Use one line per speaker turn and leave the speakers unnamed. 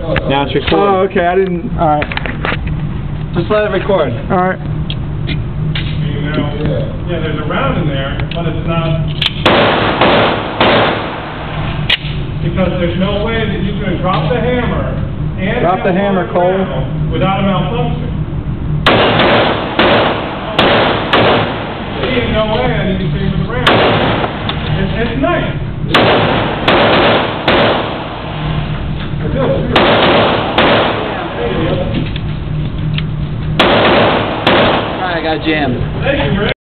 Now it's recording.
Oh, okay, I didn't, alright.
Just let it record.
Alright.
Yeah, there's a round in there, but it's not, because there's no way that you can drop the hammer and
Drop the hammer, Cole.
without a malfunction. There's no way that you can see with the round. It's nice.
Alright, I got jammed.
Thank you, Rick.